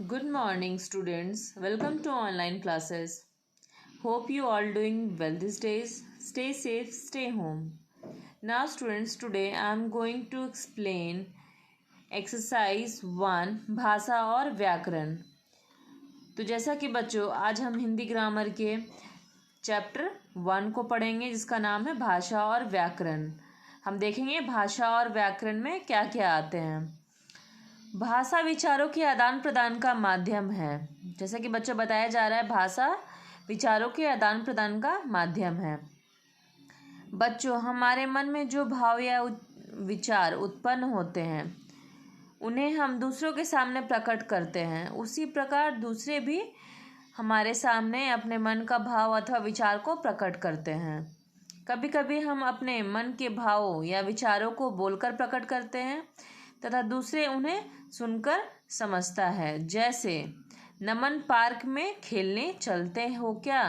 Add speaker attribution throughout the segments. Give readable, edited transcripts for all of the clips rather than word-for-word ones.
Speaker 1: Good morning, students. Welcome to online classes. Hope you all doing well these days. Stay safe, stay home. Now, students, today I am going to explain exercise 1 भाषा और व्याकरण। तो जैसा कि बच्चों, आज हम हिंदी ग्रामर के चैप्टर 1 को पढ़ेंगे, जिसका नाम है भाषा और व्याकरण। हम देखेंगे भाषा और व्याकरण में क्या क्या आते हैं। भाषा विचारों के आदान प्रदान का माध्यम है। जैसा कि बच्चों बताया जा रहा है, भाषा विचारों के आदान प्रदान का माध्यम है। बच्चों, हमारे मन में जो भाव या विचार उत्पन्न होते हैं उन्हें हम दूसरों के सामने प्रकट करते हैं। उसी प्रकार दूसरे भी हमारे सामने अपने मन का भाव अथवा विचार को प्रकट करते हैं। कभी कभी हम अपने मन के भावों या विचारों को बोलकर प्रकट करते हैं तथा दूसरे उन्हें सुनकर समझता है। जैसे, नमन, पार्क में खेलने चलते हो क्या?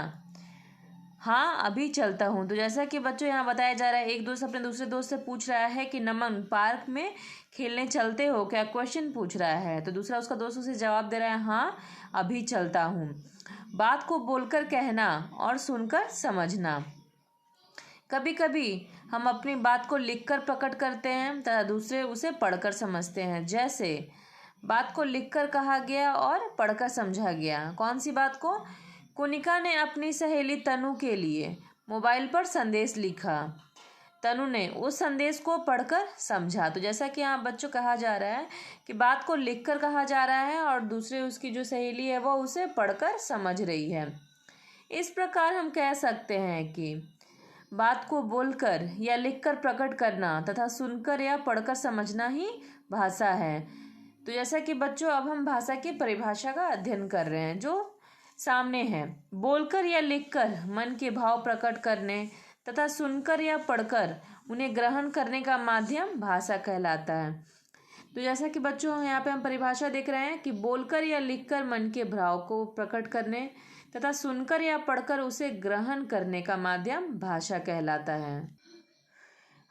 Speaker 1: हाँ, अभी चलता हूँ। तो जैसा कि बच्चों यहाँ बताया जा रहा है, एक दोस्त अपने दूसरे दोस्त से पूछ रहा है कि नमन, पार्क में खेलने चलते हो क्या? क्वेश्चन पूछ रहा है। तो दूसरा उसका दोस्त उसे जवाब दे रहा है, हाँ, अभी चलता हूँ। बात को बोलकर कहना और सुनकर समझना। कभी कभी हम अपनी बात को लिखकर प्रकट करते हैं तथा दूसरे उसे पढ़कर समझते हैं। जैसे, बात को लिखकर कहा गया और पढ़कर समझा गया। कौन सी बात को? कुनिका ने अपनी सहेली तनु के लिए मोबाइल पर संदेश लिखा। तनु ने उस संदेश को पढ़कर समझा। तो जैसा कि यहाँ बच्चों कहा जा रहा है कि बात को लिखकर कहा जा रहा है और दूसरे उसकी जो सहेली है वो उसे पढ़कर समझ रही है। इस प्रकार हम कह सकते हैं कि बात को बोलकर या लिखकर प्रकट करना तथा सुनकर या पढ़कर समझना ही भाषा है। तो जैसा कि बच्चों, अब हम भाषा की परिभाषा का अध्ययन कर रहे हैं जो सामने है। बोलकर या लिखकर मन के भाव प्रकट करने तथा सुनकर या पढ़कर उन्हें ग्रहण करने का माध्यम भाषा कहलाता है। तो जैसा कि बच्चों यहाँ पे हम परिभाषा देख रहे हैं कि बोलकर या लिखकर मन के भाव को प्रकट करने तथा सुनकर या पढ़कर उसे ग्रहण करने का माध्यम भाषा कहलाता है।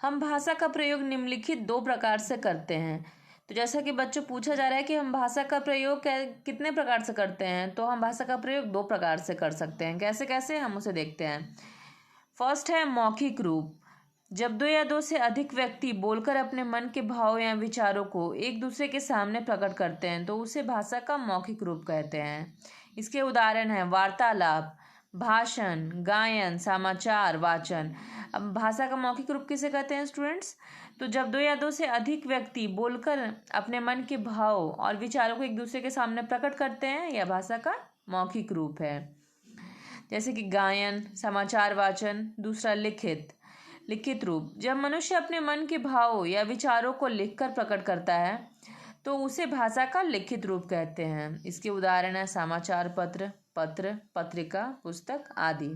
Speaker 1: हम भाषा का प्रयोग निम्नलिखित 2 प्रकार से करते हैं। तो जैसा कि बच्चों पूछा जा रहा है कि हम भाषा का प्रयोग कितने प्रकार से करते हैं, तो हम भाषा का प्रयोग 2 प्रकार से कर सकते हैं। कैसे कैसे, हम उसे देखते हैं। फर्स्ट है मौखिक रूप। जब 2 या 2 से अधिक व्यक्ति बोलकर अपने मन के भाव या विचारों को एक दूसरे के सामने प्रकट करते हैं तो उसे भाषा का मौखिक रूप कहते हैं। इसके उदाहरण हैं वार्तालाप, भाषण, गायन, समाचार वाचन। अब भाषा का मौखिक रूप किसे कहते हैं स्टूडेंट्स? तो जब 2 या 2 से अधिक व्यक्ति बोलकर अपने मन के भाव और विचारों को एक दूसरे के सामने प्रकट करते हैं, यह भाषा का मौखिक रूप है। जैसे कि गायन, समाचार वाचन। दूसरा लिखित रूप। जब मनुष्य अपने मन के भाव या विचारों को लिखकर प्रकट करता है तो उसे भाषा का लिखित रूप कहते हैं। इसके उदाहरण है समाचार पत्र, पत्रिका, पुस्तक आदि।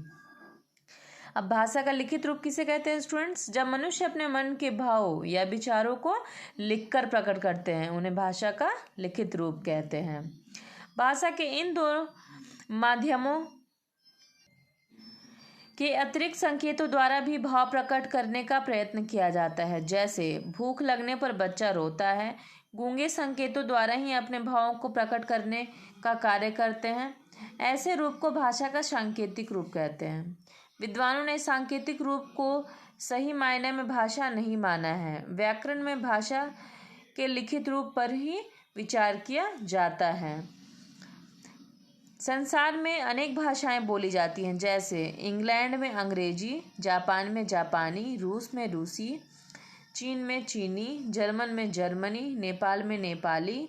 Speaker 1: अब भाषा का लिखित रूप किसे कहते हैं स्टूडेंट्स? जब मनुष्य अपने मन के भाव या विचारों को लिखकर प्रकट करते हैं उन्हें भाषा का लिखित रूप कहते हैं। भाषा के इन 2 माध्यमों के अतिरिक्त संकेतों द्वारा भी भाव प्रकट करने का प्रयत्न किया जाता है। जैसे, भूख लगने पर बच्चा रोता है। गूंगे संकेतों द्वारा ही अपने भावों को प्रकट करने का कार्य करते हैं। ऐसे रूप को भाषा का सांकेतिक रूप कहते हैं। विद्वानों ने सांकेतिक रूप को सही मायने में भाषा नहीं माना है। व्याकरण में भाषा के लिखित रूप पर ही विचार किया जाता है। संसार में अनेक भाषाएं बोली जाती हैं। जैसे, इंग्लैंड में अंग्रेजी, जापान में जापानी, रूस में रूसी, चीन में चीनी, जर्मन में जर्मनी, नेपाल में नेपाली,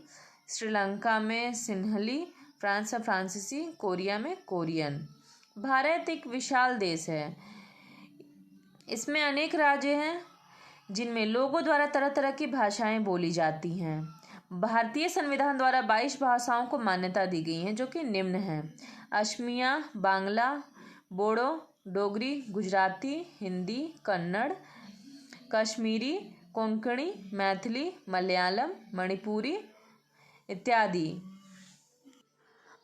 Speaker 1: श्रीलंका में सिन्हली, फ्रांस में फ्रांसीसी, कोरिया में कोरियन। भारत एक विशाल देश है। इसमें अनेक राज्य हैं जिनमें लोगों द्वारा तरह तरह की भाषाएं बोली जाती हैं। भारतीय संविधान द्वारा 22 भाषाओं को मान्यता दी गई है, जो कि निम्न हैं: असमिया, बांग्ला, बोडो, डोगरी, गुजराती, हिंदी, कन्नड़, कश्मीरी, कोंकणी, मैथिली, मलयालम, मणिपुरी इत्यादि।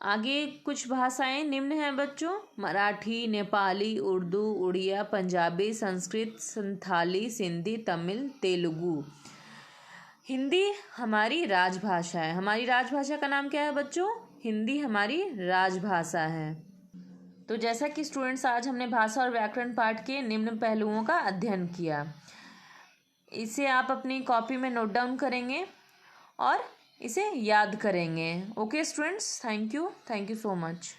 Speaker 1: आगे कुछ भाषाएं निम्न हैं बच्चों: मराठी, नेपाली, उर्दू, उड़िया, पंजाबी, संस्कृत, संथाली, सिंधी, तमिल, तेलुगु। हिंदी हमारी राजभाषा है। हमारी राजभाषा का नाम क्या है बच्चों? हिंदी हमारी राजभाषा है। तो जैसा कि स्टूडेंट्स आज हमने भाषा और व्याकरण पाठ के निम्न पहलुओं का अध्ययन किया, इसे आप अपनी कॉपी में नोट डाउन करेंगे और इसे याद करेंगे। Okay students, thank you so much.